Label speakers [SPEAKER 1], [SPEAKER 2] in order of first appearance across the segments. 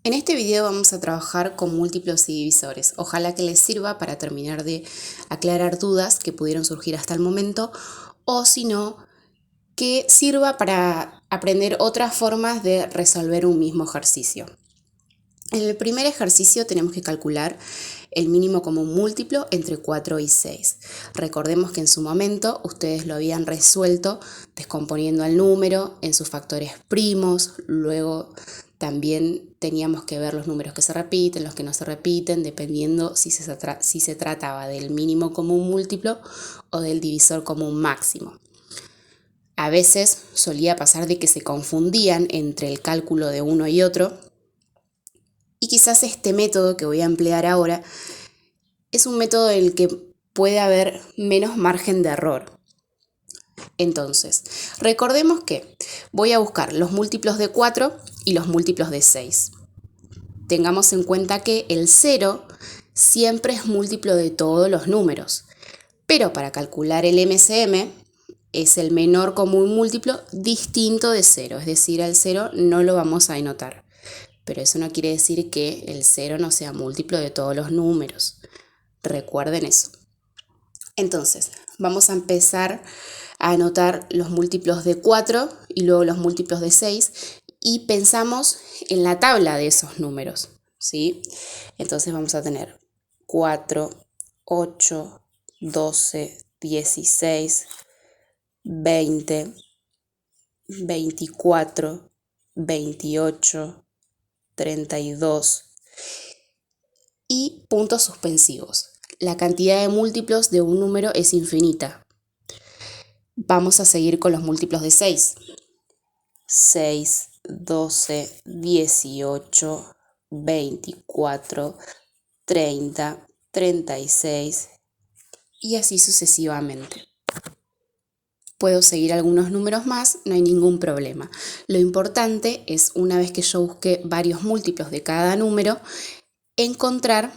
[SPEAKER 1] En este video vamos a trabajar con múltiplos y divisores. Ojalá que les sirva para terminar de aclarar dudas que pudieron surgir hasta el momento, o si no, que sirva para aprender otras formas de resolver un mismo ejercicio. En el primer ejercicio tenemos que calcular el mínimo común múltiplo entre 4 y 6. Recordemos que en su momento ustedes lo habían resuelto descomponiendo al número en sus factores primos, luego también teníamos que ver los números que se repiten, los que no se repiten, dependiendo si se trataba del mínimo común múltiplo o del divisor común máximo. A veces solía pasar de que se confundían entre el cálculo de uno y otro, y quizás este método que voy a emplear ahora es un método en el que puede haber menos margen de error. Entonces, recordemos que voy a buscar los múltiplos de 4 y los múltiplos de 6. Tengamos en cuenta que el 0 siempre es múltiplo de todos los números, pero para calcular el MCM es el menor común múltiplo distinto de 0, es decir, al 0 no lo vamos a anotar. Pero eso no quiere decir que el 0 no sea múltiplo de todos los números. Recuerden eso. Entonces, vamos a empezar a anotar los múltiplos de 4 y luego los múltiplos de 6 y pensamos en la tabla de esos números, ¿sí? Entonces vamos a tener 4, 8, 12, 16, 20, 24, 28, 32 y puntos suspensivos. La cantidad de múltiplos de un número es infinita. Vamos a seguir con los múltiplos de 6. 6, 12, 18, 24, 30, 36 y así sucesivamente. Puedo seguir algunos números más, no hay ningún problema. Lo importante es, una vez que yo busque varios múltiplos de cada número, encontrar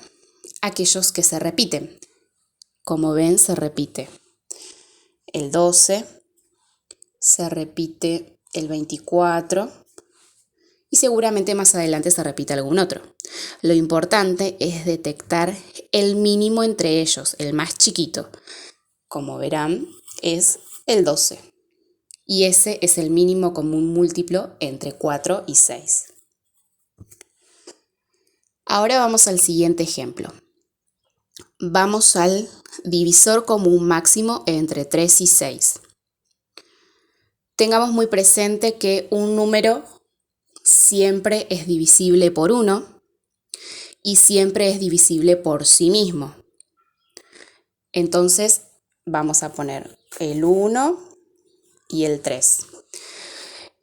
[SPEAKER 1] aquellos que se repiten. Como ven, se repite el 12, se repite el 24 y seguramente más adelante se repite algún otro. Lo importante es detectar el mínimo entre ellos, el más chiquito. Como verán, es el 12. Y ese es el mínimo común múltiplo entre 4 y 6. Ahora vamos al siguiente ejemplo. Vamos al divisor común máximo entre 3 y 6. Tengamos muy presente que un número siempre es divisible por 1 y siempre es divisible por sí mismo. Entonces vamos a poner el 1 y el 3.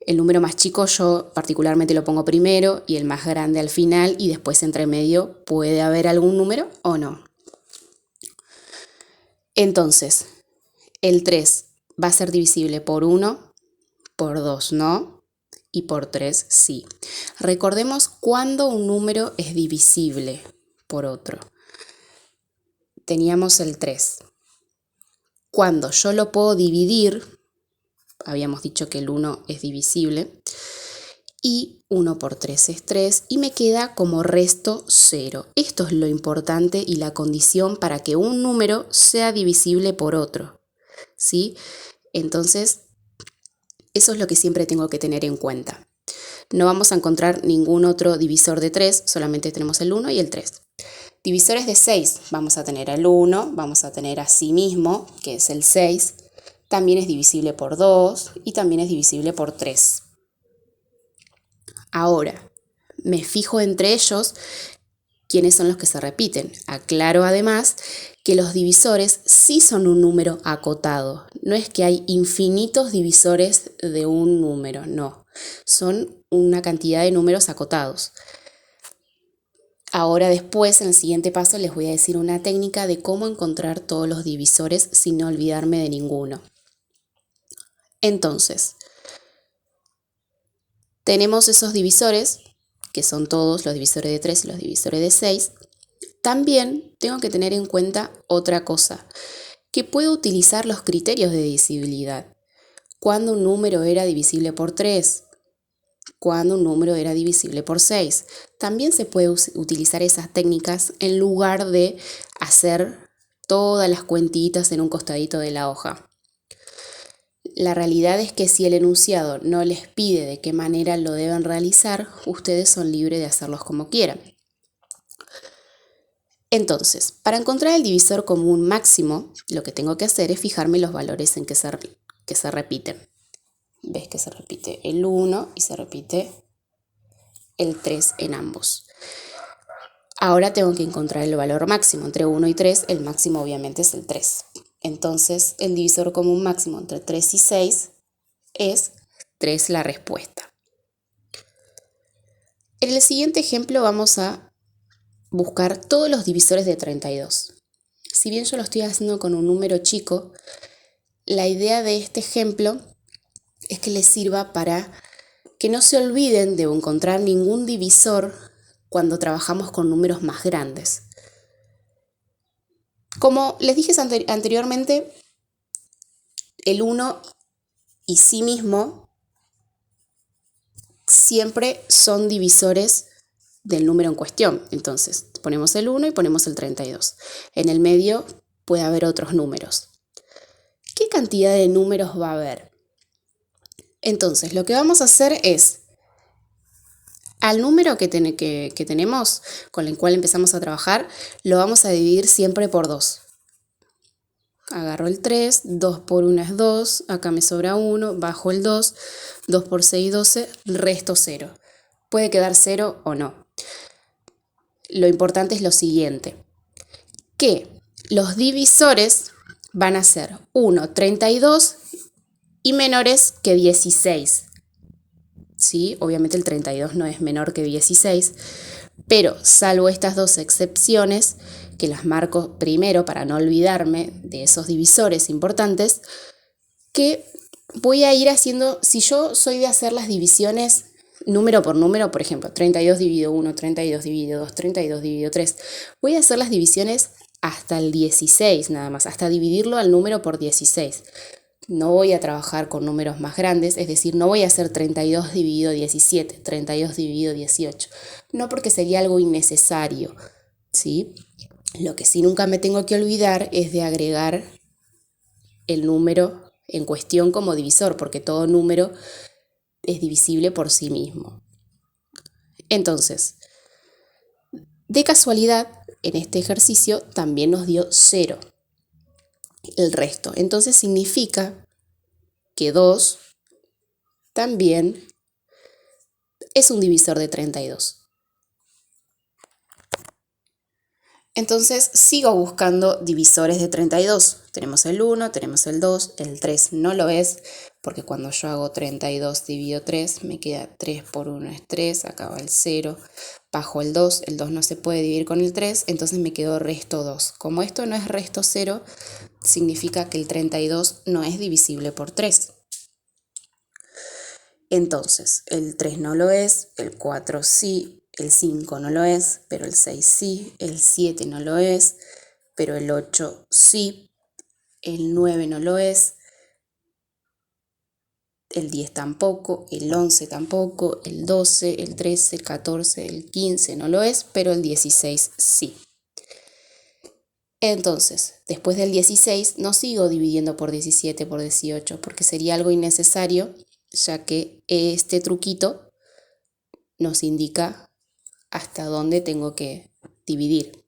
[SPEAKER 1] El número más chico yo particularmente lo pongo primero y el más grande al final, y después entre medio puede haber algún número o no. Entonces, el 3 va a ser divisible por 1, por 2 no, y por 3 sí. Recordemos cuándo un número es divisible por otro. Teníamos el 3. Cuando yo lo puedo dividir, habíamos dicho que el 1 es divisible, y 1 por 3 es 3 y me queda como resto 0. Esto es lo importante y la condición para que un número sea divisible por otro, ¿sí? Entonces, eso es lo que siempre tengo que tener en cuenta. No vamos a encontrar ningún otro divisor de 3, solamente tenemos el 1 y el 3. Divisores de 6, vamos a tener el 1, vamos a tener a sí mismo, que es el 6, también es divisible por 2 y también es divisible por 3. Ahora, me fijo entre ellos quiénes son los que se repiten. Aclaro además que los divisores sí son un número acotado. No es que hay infinitos divisores de un número, no. Son una cantidad de números acotados. Ahora después, en el siguiente paso, les voy a decir una técnica de cómo encontrar todos los divisores sin olvidarme de ninguno. Entonces, tenemos esos divisores, que son todos los divisores de 3 y los divisores de 6. También tengo que tener en cuenta otra cosa, que puedo utilizar los criterios de divisibilidad. ¿Cuándo un número era divisible por 3? cuando un número era divisible por 6. También se puede utilizar esas técnicas en lugar de hacer todas las cuentitas en un costadito de la hoja. La realidad es que si el enunciado no les pide de qué manera lo deben realizar, ustedes son libres de hacerlos como quieran. Entonces, para encontrar el divisor común máximo, lo que tengo que hacer es fijarme los valores en que se repiten. Ves que se repite el 1 y se repite el 3 en ambos. Ahora tengo que encontrar el valor máximo. Entre 1 y 3, el máximo obviamente es el 3. Entonces, el divisor común máximo entre 3 y 6 es 3 la respuesta. En el siguiente ejemplo vamos a buscar todos los divisores de 32. Si bien yo lo estoy haciendo con un número chico, la idea de este ejemplo es que les sirva para que no se olviden de encontrar ningún divisor cuando trabajamos con números más grandes. Como les dije anteriormente, el 1 y sí mismo siempre son divisores del número en cuestión. Entonces, ponemos el 1 y ponemos el 32. En el medio puede haber otros números. ¿Qué cantidad de números va a haber? Entonces, lo que vamos a hacer es, al número que tenemos, con el cual empezamos a trabajar, lo vamos a dividir siempre por 2. Agarro el 3, 2 por 1 es 2, acá me sobra 1, bajo el 2, 2 por 6, 12, resto 0. Puede quedar 0 o no. Lo importante es lo siguiente, que los divisores van a ser 1, 32 y menores que 16. ¿Sí? Obviamente el 32 no es menor que 16, pero salvo estas dos excepciones, que las marco primero para no olvidarme de esos divisores importantes, que voy a ir haciendo, si yo soy de hacer las divisiones número por número, por ejemplo, 32 dividido 1, 32 dividido 2, 32 dividido 3, voy a hacer las divisiones hasta el 16 nada más, hasta dividirlo al número por 16. No voy a trabajar con números más grandes, es decir, no voy a hacer 32 dividido 17, 32 dividido 18. No, porque sería algo innecesario, ¿sí? Lo que sí nunca me tengo que olvidar es de agregar el número en cuestión como divisor, porque todo número es divisible por sí mismo. Entonces, de casualidad, en este ejercicio también nos dio 0 el resto. Entonces significa que 2 también es un divisor de 32. Entonces sigo buscando divisores de 32. Tenemos el 1, tenemos el 2, el 3 no lo es, porque cuando yo hago 32 dividido 3, me queda 3 por 1 es 3, acá va el 0, bajo el 2 no se puede dividir con el 3, entonces me quedó resto 2. Como esto no es resto 0, significa que el 32 no es divisible por 3. Entonces, el 3 no lo es, el 4 sí, el 5 no lo es, pero el 6 sí, el 7 no lo es, pero el 8 sí, el 9 no lo es, el 10 tampoco, el 11 tampoco, el 12, el 13, el 14, el 15 no lo es, pero el 16 sí. Entonces, después del 16 no sigo dividiendo por 17, por 18, porque sería algo innecesario, ya que este truquito nos indica hasta dónde tengo que dividir.